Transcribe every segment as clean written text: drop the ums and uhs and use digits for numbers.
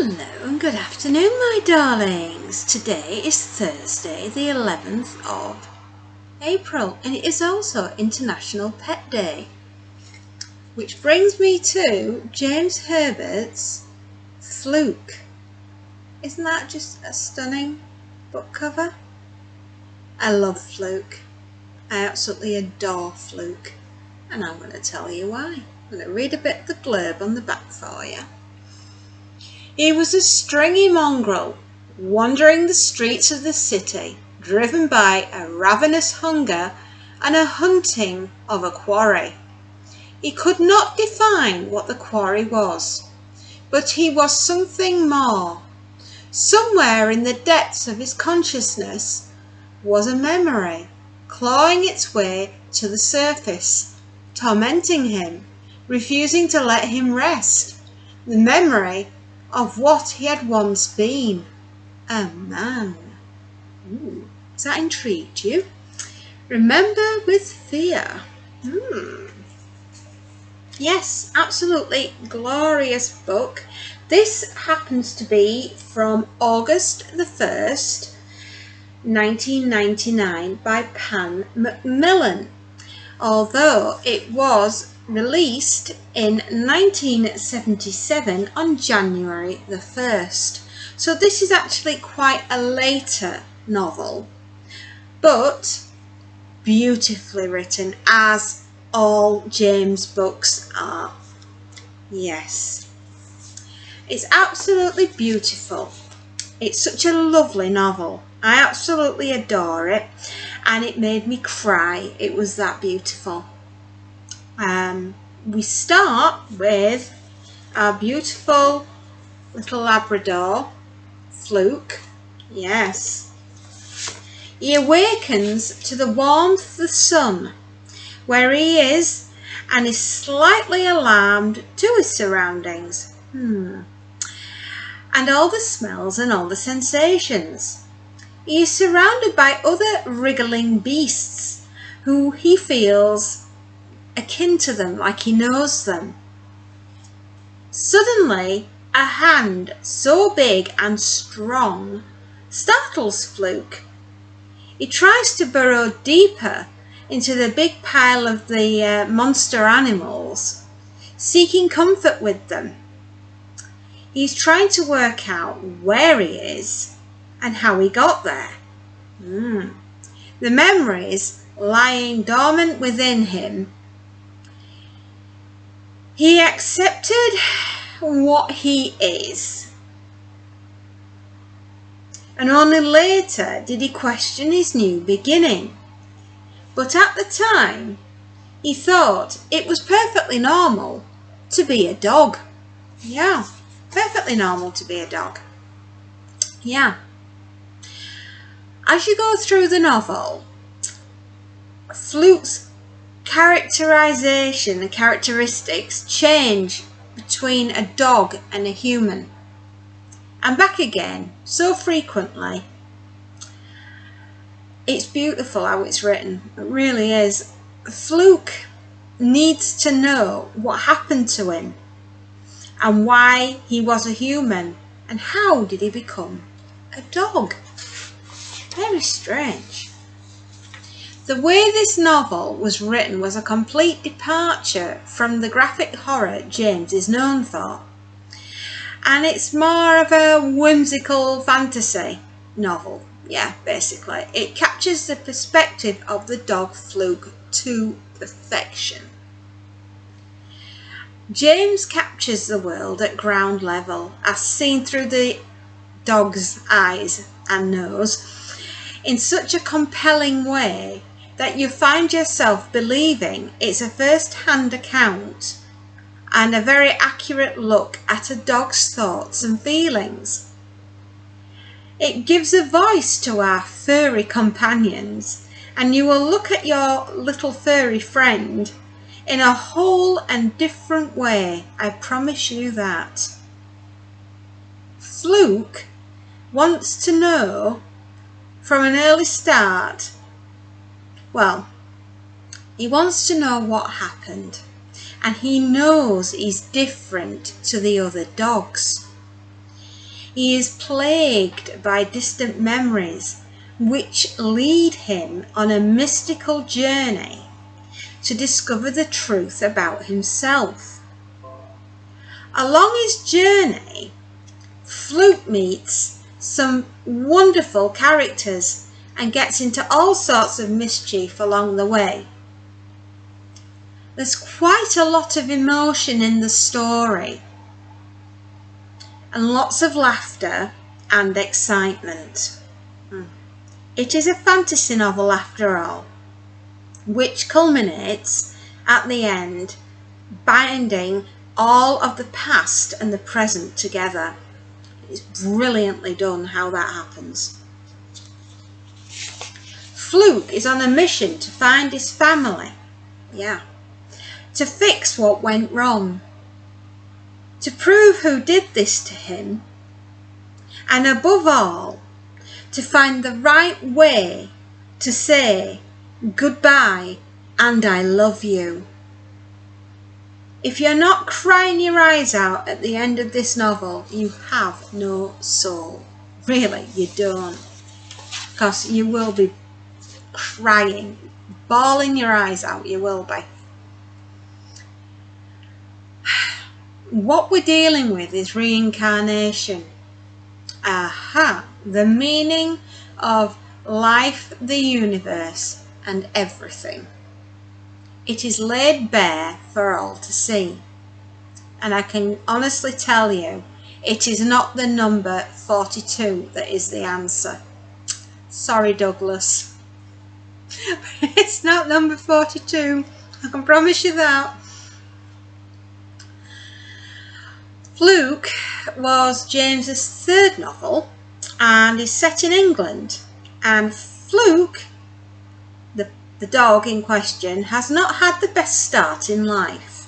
Hello and good afternoon, my darlings. Today is Thursday the 11th of April and it is also International Pet Day, which brings me to James Herbert's Fluke. Isn't that just a stunning book cover? I love Fluke. I absolutely adore Fluke, and I'm going to tell you why. I'm going to read a bit of the blurb on the back for you. He was a stringy mongrel, wandering the streets of the city, driven by a ravenous hunger and a hunting of a quarry. He could not define what the quarry was, but he was something more. Somewhere in the depths of his consciousness was a memory, clawing its way to the surface, tormenting him, refusing to let him rest. The memory of what he had once been, a man. Ooh, has that intrigued you? Remember with fear. Yes, absolutely glorious book. This happens to be from August the 1st, 1999 by Pan Macmillan, although it was released in 1977 on January the 1st. So this is actually quite a later novel, but beautifully written, as all James books are. Yes, it's absolutely beautiful. It's such a lovely novel. I absolutely adore it, and it made me cry. It was that beautiful. We start with our beautiful little Labrador, Fluke. Yes. He awakens to the warmth of the sun where he is and is slightly alarmed to his surroundings. And all the smells and all the sensations. He is surrounded by other wriggling beasts who he feels akin to them, like he knows them. Suddenly, a hand so big and strong startles Fluke. He tries to burrow deeper into the big pile of the monster animals, seeking comfort with them. He's trying to work out where he is and how he got there. The memories lying dormant within him. He accepted what he is, and only later did he question his new beginning. But at the time, he thought it was perfectly normal to be a dog. Yeah, perfectly normal to be a dog. Yeah. As you go through the novel, Fluke's characterization and characteristics change between a dog and a human, and back again so frequently. It's beautiful how it's written. It really is. Fluke needs to know what happened to him and why he was a human and how did he become a dog. Very strange. The way this novel was written was a complete departure from the graphic horror James is known for, and it's more of a whimsical fantasy novel. Yeah, basically. It captures the perspective of the dog Fluke to perfection. James captures the world at ground level, as seen through the dog's eyes and nose, in such a compelling way that you find yourself believing it's a first-hand account and a very accurate look at a dog's thoughts and feelings. It gives a voice to our furry companions, and you will look at your little furry friend in a whole and different way, I promise you that. Fluke wants to know from an early start. Well, he wants to know what happened, and he knows he's different to the other dogs. He is plagued by distant memories which lead him on a mystical journey to discover the truth about himself. Along his journey, Fluke meets some wonderful characters and gets into all sorts of mischief along the way. There's quite a lot of emotion in the story, and lots of laughter and excitement. It is a fantasy novel after all, which culminates at the end, binding all of the past and the present together. It's brilliantly done how that happens. Fluke is on a mission to find his family, to fix what went wrong, to prove who did this to him, and above all, to find the right way to say goodbye and I love you. If you're not crying your eyes out at the end of this novel, you have no soul. Really, you don't. Because you will be crying, bawling your eyes out, you will be. What we're dealing with is reincarnation. The meaning of life, the universe, and everything. It is laid bare for all to see. And I can honestly tell you, it is not the number 42 that is the answer. Sorry, Douglas. It's not number 42. I can promise you that. Fluke was James's third novel and is set in England. And Fluke, the dog in question, has not had the best start in life.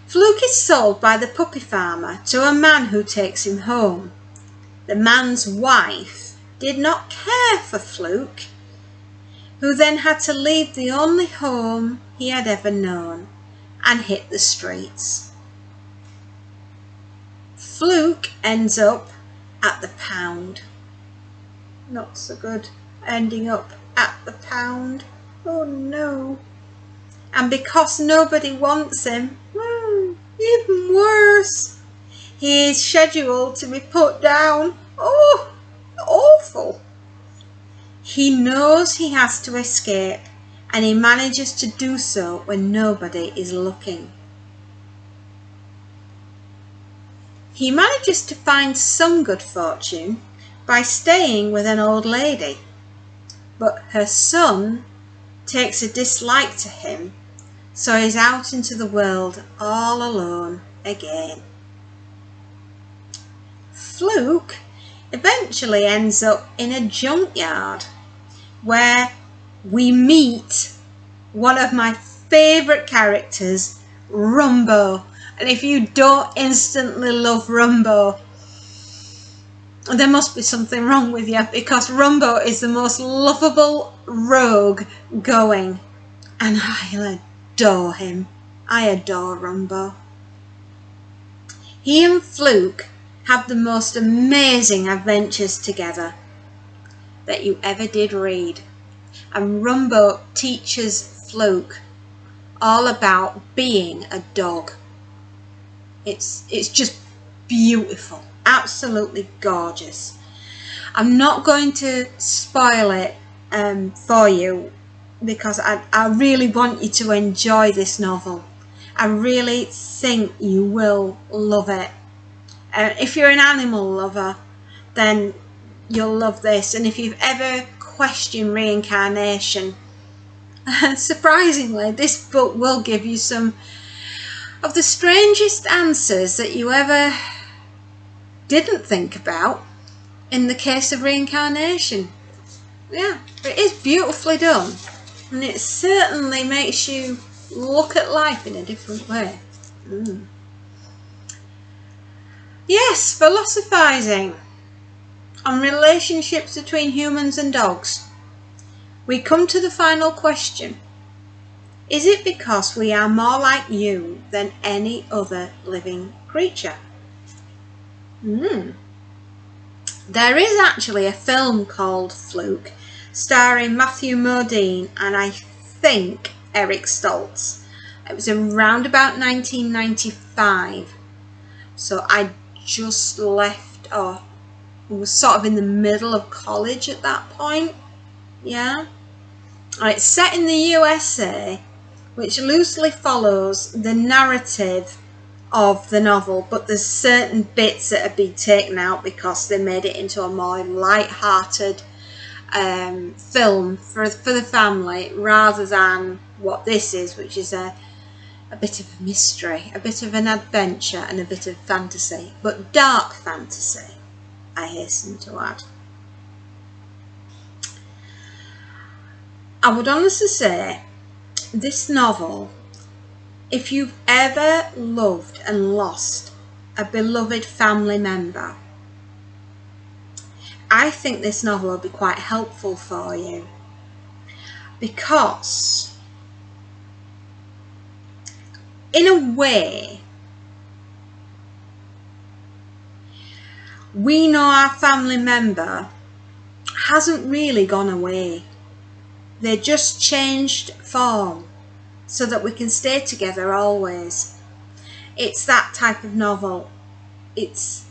Fluke is sold by the puppy farmer to a man who takes him home. The man's wife did not care for Fluke, who then had to leave the only home he had ever known and hit the streets. Fluke ends up at the pound. Not so good, ending up at the pound. Oh no. And because nobody wants him, even worse, he is scheduled to be put down. Oh, awful. He knows he has to escape, and he manages to do so when nobody is looking. He manages to find some good fortune by staying with an old lady, but her son takes a dislike to him, so he's out into the world all alone again. Fluke eventually ends up in a junkyard where we meet one of my favourite characters, Rumbo. And if you don't instantly love Rumbo, there must be something wrong with you, because Rumbo is the most lovable rogue going, and I adore him. I adore Rumbo. He and Fluke have the most amazing adventures together that you ever did read, and Rumbo teaches Fluke all about being a dog. It's just beautiful, absolutely gorgeous. I'm not going to spoil it for you, because I really want you to enjoy this novel. I really think you will love it. If you're an animal lover, then you'll love this. And if you've ever questioned reincarnation, surprisingly, this book will give you some of the strangest answers that you ever didn't think about in the case of reincarnation. Yeah, it is beautifully done, and it certainly makes you look at life in a different way. Yes, philosophizing on relationships between humans and dogs. We come to the final question. Is it because we are more like you than any other living creature? There is actually a film called Fluke, starring Matthew Modine and I think Eric Stoltz. It was around about 1995. So I just left, or was sort of in the middle of college at that point. Yeah. It's set in the USA, which loosely follows the narrative of the novel, but there's certain bits that have been taken out because they made it into a more light-hearted film for the family, rather than what this is, which is a bit of a mystery, a bit of an adventure, and a bit of fantasy, but dark fantasy, I hasten to add. I would honestly say this novel, if you've ever loved and lost a beloved family member, I think this novel will be quite helpful for you, because in a way we know our family member hasn't really gone away. They just changed form so that we can stay together always. It's that type of novel. It's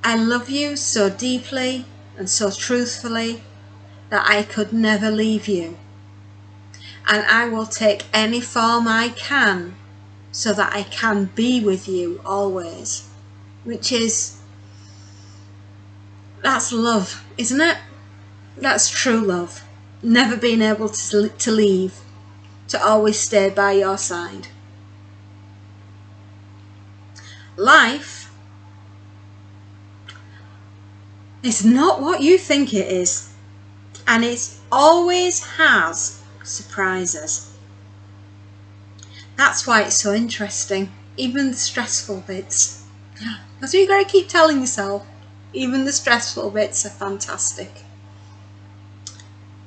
I love you so deeply and so truthfully that I could never leave you, and I will take any form I can so that I can be with you always, which is, that's love, isn't it? That's true love. Never being able to leave, to always stay by your side. Life is not what you think it is, and it always has surprises. That's why it's so interesting, even the stressful bits. That's what you got to keep telling yourself. Even the stressful bits are fantastic.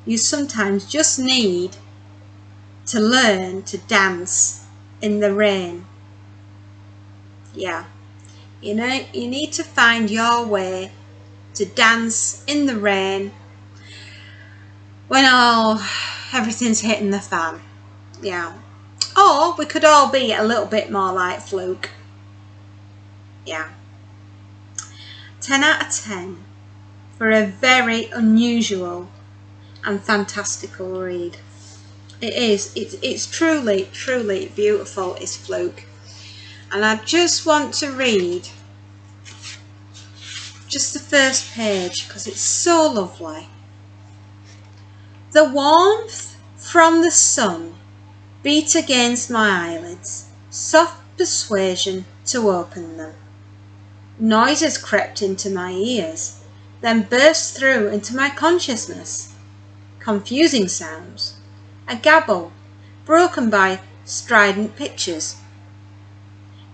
You sometimes just need to learn to dance in the rain. Yeah, you know, you need to find your way to dance in the rain when everything's hitting the fan. Yeah. Or we could all be a little bit more like Fluke. Yeah. 10 out of 10 for a very unusual and fantastical read. It is. It's truly, truly beautiful, is Fluke. And I just want to read just the first page because it's so lovely. The warmth from the sun beat against my eyelids, soft persuasion to open them. Noises crept into my ears, then burst through into my consciousness. Confusing sounds, a gabble, broken by strident pictures.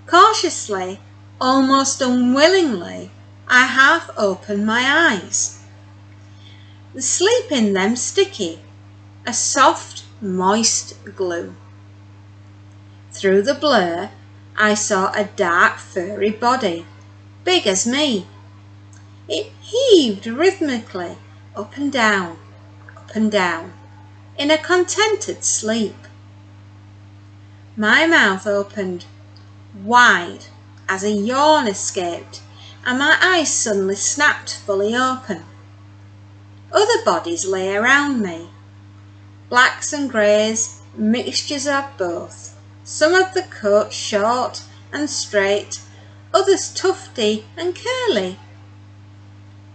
Cautiously, almost unwillingly, I half opened my eyes. The sleep in them sticky, a soft, moist glue. Through the blur, I saw a dark, furry body, big as me. It heaved rhythmically up and down, in a contented sleep. My mouth opened wide as a yawn escaped, and my eyes suddenly snapped fully open. Other bodies lay around me, blacks and greys, mixtures of both, some of the coat short and straight, others tufty and curly.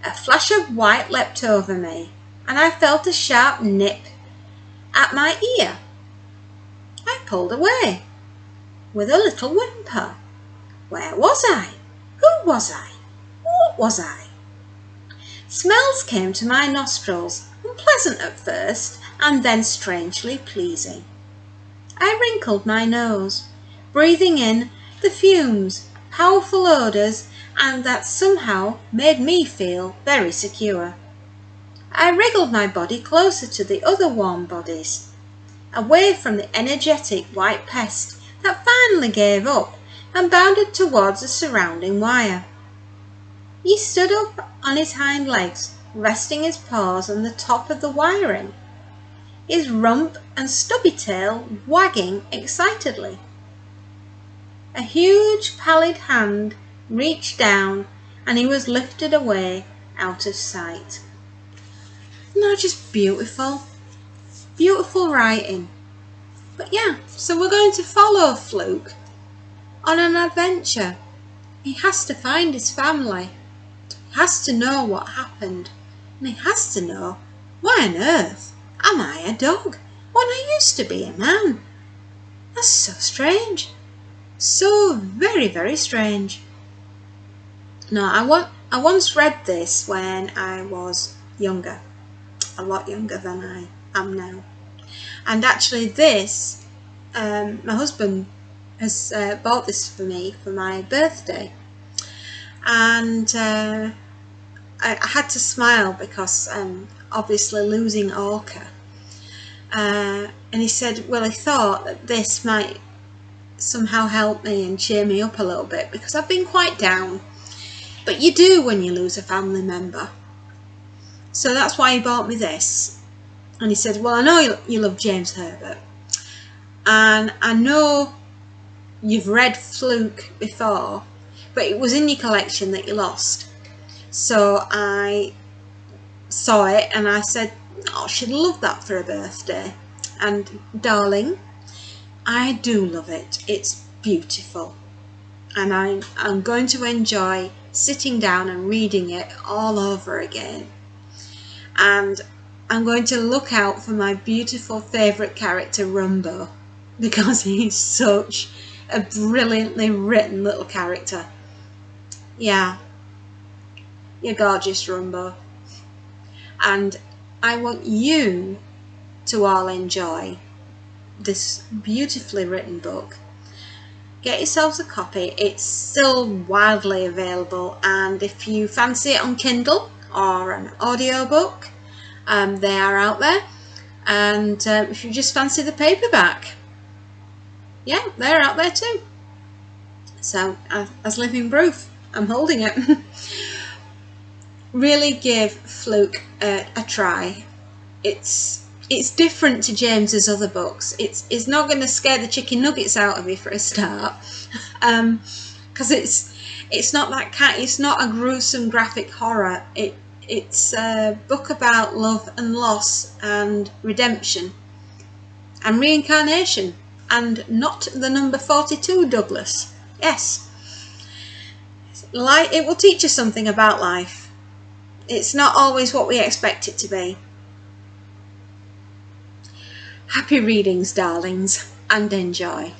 A flash of white leapt over me, and I felt a sharp nip at my ear. I pulled away, with a little whimper. Where was I? Who was I? What was I? Smells came to my nostrils, unpleasant at first, and then strangely pleasing. I wrinkled my nose, breathing in the fumes, powerful odours, and that somehow made me feel very secure. I wriggled my body closer to the other warm bodies, away from the energetic white pest that finally gave up and bounded towards the surrounding wire. He stood up on his hind legs, resting his paws on the top of the wiring, his rump and stubby tail wagging excitedly. A huge pallid hand reached down and he was lifted away out of sight. Not just beautiful, beautiful writing. But yeah, so we're going to follow Fluke on an adventure. He has to find his family. He has to know what happened. And he has to know, why on earth am I a dog when I used to be a man? That's so strange. So very, very strange. Now, I once read this when I was younger. A lot younger than I am now. And actually this, my husband has bought this for me for my birthday. And I had to smile because obviously losing Orca. And he said, well, he thought that this might somehow help me and cheer me up a little bit because I've been quite down. But you do when you lose a family member. So that's why he bought me this. And he said, well, I know you love James Herbert. And I know you've read Fluke before, but it was in your collection that you lost. So I saw it and I said, oh, she'd love that for her birthday. And darling, I do love it. It's beautiful. And I'm going to enjoy sitting down and reading it all over again. And I'm going to look out for my beautiful favourite character, Rumbo, because he's such a brilliantly written little character. Yeah, you're gorgeous, Rumbo. And I want you to all enjoy this beautifully written book. Get yourselves a copy. It's still widely available, and if you fancy it on Kindle or an audiobook, they are out there. And if you just fancy the paperback, yeah, they're out there too. So as living proof, I'm holding it. Really give Fluke a try. It's different to James's other books. It's not going to scare the chicken nuggets out of you for a start, because it's not that it's not a gruesome graphic horror. It's a book about love and loss and redemption and reincarnation, and not the number 42 Douglas. Yes, it will teach us something about life. It's not always what we expect it to be. Happy readings, darlings, and enjoy.